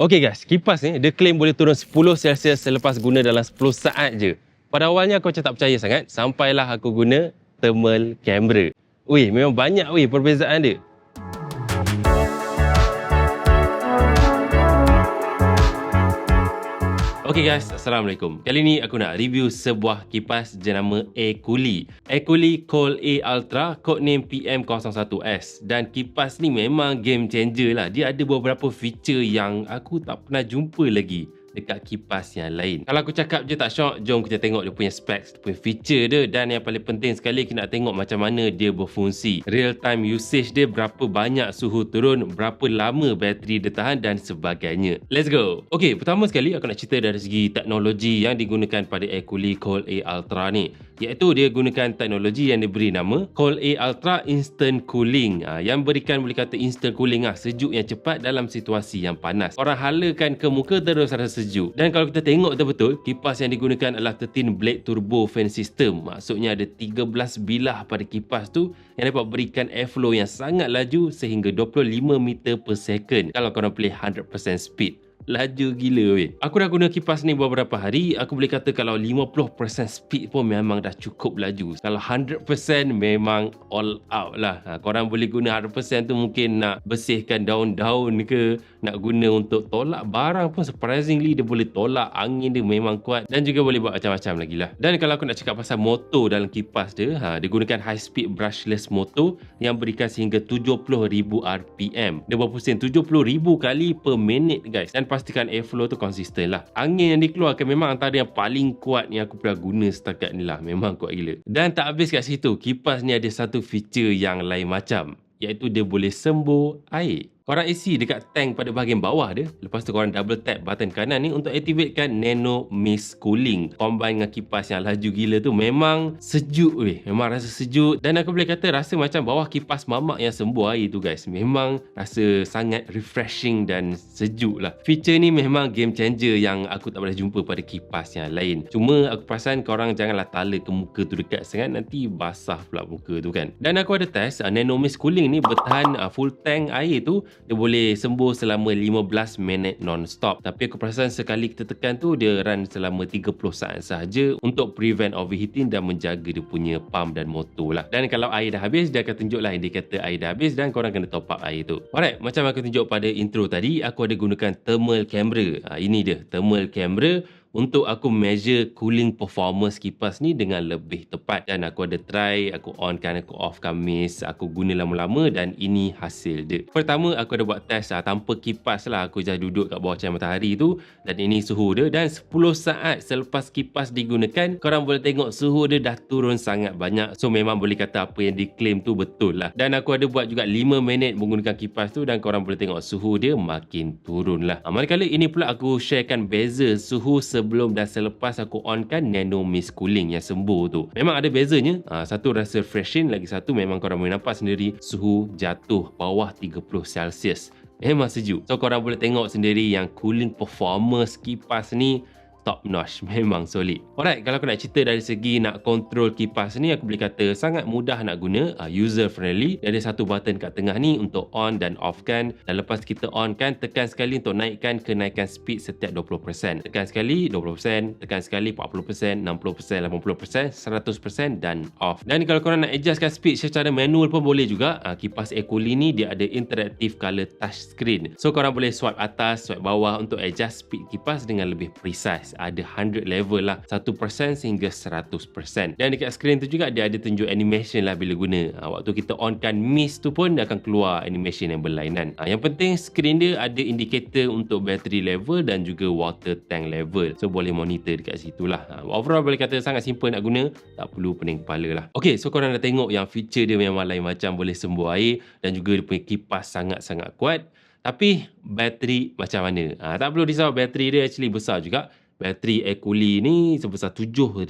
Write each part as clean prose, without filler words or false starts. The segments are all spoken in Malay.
Okey guys, kipas ni dia claim boleh turun 10 Celsius selepas guna dalam 10 saat je. Pada awalnya aku macam tak percaya sangat, sampailah aku guna thermal camera. Weh, memang banyak perbezaan dia. Okey guys, Assalamualaikum. Kali ni aku nak review sebuah kipas jenama Ecooli. Ecooli Cold A Ultra, codename PM01S. Dan kipas ni memang game changer lah. Dia ada beberapa feature yang aku tak pernah jumpa lagi dekat kipas yang lain. Kalau aku cakap je tak syok, jom kita tengok dia punya specs, dia punya feature dia, dan yang paling penting sekali kita nak tengok macam mana dia berfungsi. Real time usage dia, berapa banyak suhu turun, berapa lama bateri dia tahan dan sebagainya. Let's go. Okey, pertama sekali aku nak cerita dari segi teknologi yang digunakan pada Ecooli Cold A Ultra ni, iaitu dia gunakan teknologi yang diberi nama Cold A Ultra Instant Cooling. Yang berikan boleh kata instant cooling sejuk yang cepat dalam situasi yang panas. Orang halakan ke muka terus rasa sejuk. Dan kalau kita tengok betul-betul, kipas yang digunakan adalah 13 blade turbo fan system. Maksudnya ada 13 bilah pada kipas tu yang dapat berikan airflow yang sangat laju sehingga 25 meter per second kalau korang play 100% speed. Laju gila weh. Aku dah guna kipas ni beberapa hari, aku boleh kata kalau 50% speed pun memang dah cukup laju. Kalau 100% memang all out lah. Korang boleh guna 100% tu mungkin nak bersihkan daun-daun ke, nak guna untuk tolak barang pun surprisingly dia boleh tolak. Angin dia memang kuat dan juga boleh buat macam-macam lagi lah. Dan kalau aku nak cakap pasal motor dalam kipas dia, dia gunakan high speed brushless motor yang berikan sehingga 70,000 RPM. Dia berpusing 70,000 kali per minit guys. Dan pastikan airflow tu konsisten lah. Angin yang dikeluarkan memang antara yang paling kuat yang aku pernah guna setakat ni lah. Memang kuat gila. Dan tak habis kat situ, kipas ni ada satu feature yang lain macam, iaitu dia boleh sembuh air. Korang isi dekat tank pada bahagian bawah dia. Lepas tu korang double tap button kanan ni untuk activatekan nano mist cooling. Combine dengan kipas yang laju gila tu, memang sejuk weh. Memang rasa sejuk. Dan aku boleh kata rasa macam bawah kipas mamak yang sembuh air tu guys. Memang rasa sangat refreshing dan sejuk lah. Feature ni memang game changer yang aku tak pernah jumpa pada kipas yang lain. Cuma aku perasan korang janganlah tala ke muka tu dekat sangat, nanti basah pula muka tu kan. Dan aku ada test nano mist cooling ni bertahan full tank air tu, dia boleh sembuh selama 15 minit non-stop. Tapi aku perasan sekali kita tekan tu, dia run selama 30 saat sahaja untuk prevent overheating dan menjaga dia punya pump dan motor lah. Dan kalau air dah habis, dia akan tunjuklah indikator air dah habis dan korang kena top up air tu. Alright, macam aku tunjuk pada intro tadi, aku ada gunakan thermal camera. Ini dia, thermal camera, untuk aku measure cooling performance kipas ni dengan lebih tepat. Dan aku ada try, aku onkan, aku offkan mist, aku guna lama-lama dan ini hasil dia. Pertama aku ada buat test tanpa kipas lah. Aku just duduk kat bawah cahaya matahari tu, dan ini suhu dia. Dan 10 saat selepas kipas digunakan, korang boleh tengok suhu dia dah turun sangat banyak. So memang boleh kata apa yang diklaim tu betul lah. Dan aku ada buat juga 5 minit menggunakan kipas tu, dan korang boleh tengok suhu dia makin turun lah. Manakala ini pula aku sharekan beza suhu sebelum dan selepas aku onkan nano mist cooling yang sembuh tu. Memang ada bezanya. Satu rasa refreshing, lagi satu memang korang boleh nampak sendiri suhu jatuh bawah 30 Celsius. Memang sejuk. So korang boleh tengok sendiri yang cooling performance kipas ni top notch, memang solid. Alright, kalau aku nak cerita dari segi nak control kipas ni, aku boleh kata sangat mudah nak guna, user friendly. Dia ada satu button kat tengah ni untuk on dan off kan. Dan lepas kita on kan, tekan sekali untuk naikkan kenaikan speed setiap 20%. Tekan sekali 20%, tekan sekali 40%, 60%, 80%, 100% dan off. Dan kalau korang nak adjustkan speed secara manual pun boleh juga. Kipas Ecooli ni dia ada interactive color touch screen. So korang boleh swipe atas, swipe bawah untuk adjust speed kipas dengan lebih precise. Ada 100 level lah, 1% sehingga 100%. Dan dekat skrin tu juga dia ada tunjuk animation lah bila guna. Waktu kita onkan mist tu pun dia akan keluar animation yang berlainan. Yang penting skrin dia ada indikator untuk battery level dan juga water tank level. So boleh monitor dekat situ lah. Overall boleh kata sangat simple nak guna, tak perlu pening kepala lah. Ok, so korang dah tengok yang feature dia memang lain macam, boleh sembuh air dan juga dia punya kipas sangat-sangat kuat. Tapi bateri macam mana? Tak perlu risau, bateri dia actually besar juga. Bateri Ecooley ni sebesar 7,000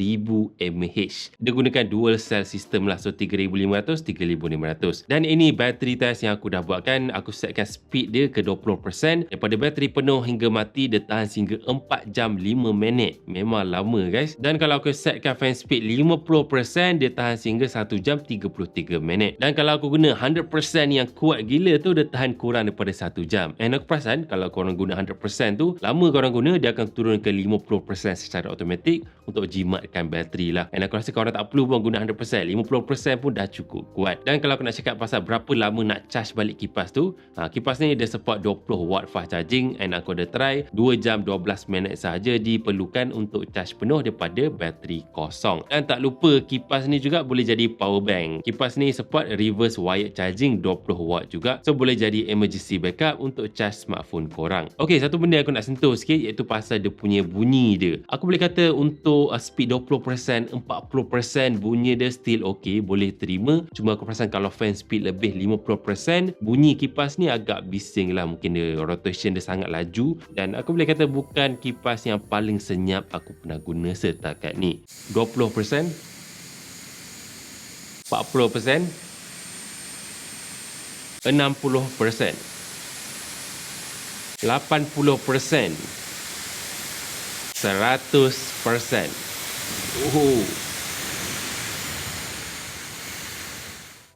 mAh. Dia gunakan dual cell system lah, so 3,500, 3,500. Dan ini bateri test yang aku dah buatkan. Aku setkan speed dia ke 20%. Daripada bateri penuh hingga mati, dia tahan sehingga 4 jam 5 minit. Memang lama guys. Dan kalau aku setkan fan speed 50%, dia tahan sehingga 1 jam 33 minit. Dan kalau aku guna 100% yang kuat gila tu, dia tahan kurang daripada 1 jam. And aku perasan kalau korang guna 100% tu, lama korang guna, dia akan turun ke 50% secara automatik untuk jimatkan bateri lah. And aku rasa korang tak perlu pun guna 100%, 50% pun dah cukup kuat. Dan kalau aku nak cakap pasal berapa lama nak charge balik kipas tu, kipas ni dia support 20 watt fast charging, and aku ada try 2 jam 12 minit sahaja diperlukan untuk charge penuh daripada bateri kosong. Dan tak lupa kipas ni juga boleh jadi power bank. Kipas ni support reverse wired charging 20 watt juga, so boleh jadi emergency backup untuk charge smartphone korang. Ok, satu benda aku nak sentuh sikit iaitu pasal dia punya bunyi dia. Aku boleh kata untuk speed 20%, 40% bunyi dia still ok, boleh terima. Cuma aku perasan kalau fan speed lebih 50%, bunyi kipas ni agak bising lah. Mungkin dia rotation dia sangat laju, dan aku boleh kata bukan kipas yang paling senyap aku pernah guna setakat ni. 20%, 40%, 60%, 80%, 100%.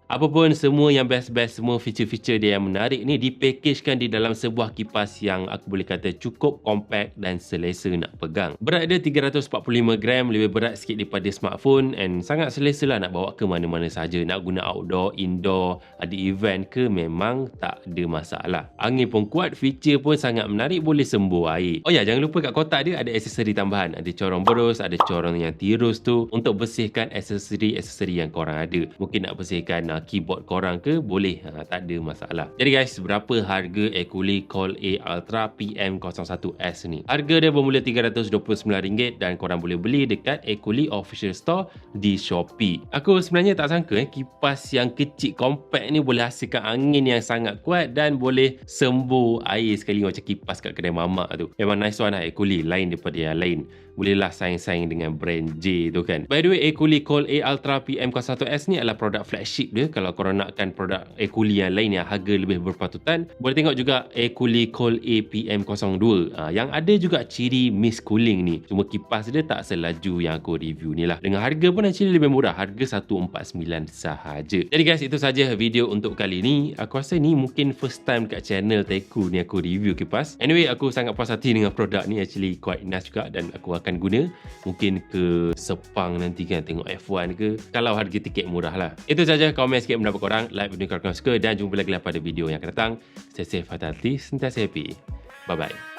Apapun semua yang best-best, semua feature-feature dia yang menarik ni dipackagekan di dalam sebuah kipas yang aku boleh kata cukup compact dan selesa nak pegang. Berat dia 345 gram, lebih berat sikit daripada smartphone, and sangat selesa lah nak bawa ke mana-mana saja. Nak guna outdoor, indoor, ada event ke, memang tak ada masalah. Angin pun kuat, feature pun sangat menarik, boleh sembuh air. Oh ya, jangan lupa kat kotak dia ada aksesori tambahan. Ada corong boros, ada corong yang tirus tu untuk bersihkan aksesori-aksesori yang korang ada. Mungkin nak bersihkan keyboard korang ke, boleh, tak ada masalah. Jadi guys, berapa harga Ecooley Call A Ultra PM01S ni? Harga dia bermula RM329 dan korang boleh beli dekat Ecooley Official Store di Shopee. Aku sebenarnya tak sangka kipas yang kecil compact ni boleh hasilkan angin yang sangat kuat dan boleh sembuh air sekali macam kipas kat kedai mamak tu. Memang nice one lah Ecooley, lain daripada yang lain. Bolehlah saing-saing dengan brand J tu kan. By the way, Ecooley Call A Ultra PM01S ni adalah produk flagship dia. Kalau korang nakkan produk Ecooley yang lain yang harga lebih berpatutan, boleh tengok juga Ecooley Call A PM02. Yang ada juga ciri mist cooling ni. Cuma kipas dia tak selaju yang aku review ni lah. Dengan harga pun actually lebih murah, harga 149 sahaja. Jadi guys, itu saja video untuk kali ni. Aku rasa ni mungkin first time kat channel Teku ni aku review kipas. Anyway, aku sangat puas hati dengan produk ni, actually quite nice juga, dan aku akan guna mungkin ke Sepang nanti kan, tengok F1 ke, kalau harga tiket murah lah. Itu saja, komen sikit pendapat korang, like video korang suka, dan jumpa lagi lah pada video yang akan datang. Stay safe, hati-hati, sentiasa happy. Bye bye.